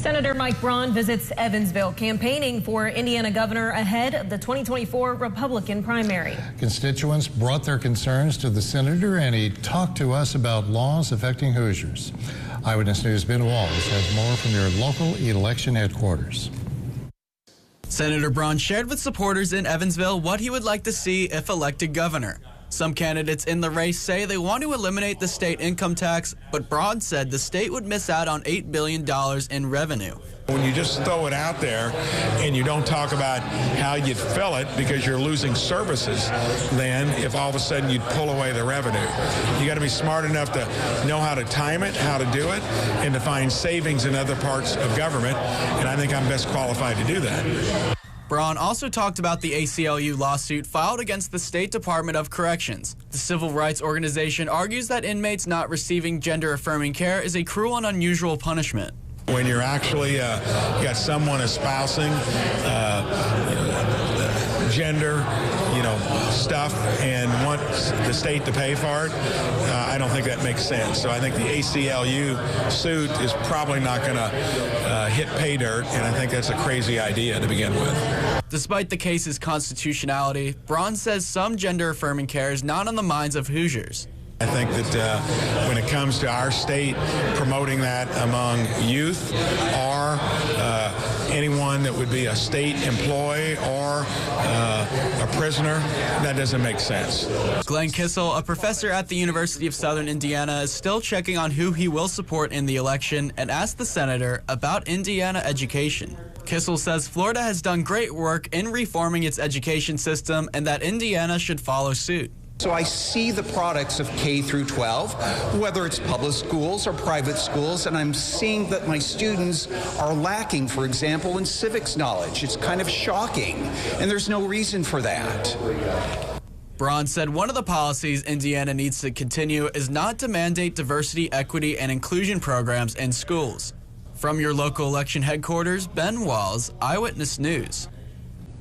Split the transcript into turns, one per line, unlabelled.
Senator Mike Braun visits Evansville, campaigning for Indiana governor ahead of the 2024 Republican primary. Constituents brought their concerns to the senator, and he talked to us about laws affecting Hoosiers. Eyewitness News' Ben Wallace has more from your local election headquarters.
Senator Braun shared with supporters in Evansville what he would like to see if elected governor. Some candidates in the race say they want to eliminate the state income tax, but Braun said the state would miss out on $8 billion in revenue.
When you just throw it out there and you don't talk about how you'd fill it because you're losing services, then if all of a sudden you'd pull away the revenue. You got to be smart enough to know how to time it, how to do it, and to find savings in other parts of government, and I think I'm best qualified to do that.
Braun also talked about the ACLU lawsuit filed against the State Department of Corrections. The civil rights organization argues that inmates not receiving gender-affirming care is a cruel and unusual punishment.
When you're actually got someone espousing gender, stuff and want the state to pay for it, I don't think that makes sense. So I think the ACLU suit is probably not going to hit pay dirt, and I think that's a crazy idea to begin with.
Despite the case's constitutionality, Braun says some gender-affirming care is not on the minds of Hoosiers.
I think that when it comes to our state promoting that among youth or anyone that would be a state employee or a prisoner, that doesn't make sense.
Glenn Kissel, a professor at the University of Southern Indiana, is still checking on who he will support in the election and asked the senator about Indiana education. Kissel says Florida has done great work in reforming its education system and that Indiana should follow suit.
So I see the products of K through 12, whether it's public schools or private schools, and I'm seeing that my students are lacking, for example, in civics knowledge. It's kind of shocking, and there's no reason for that.
Braun said one of the policies Indiana needs to continue is not to mandate diversity, equity, and inclusion programs in schools. From your local election headquarters, Ben Walls, Eyewitness News.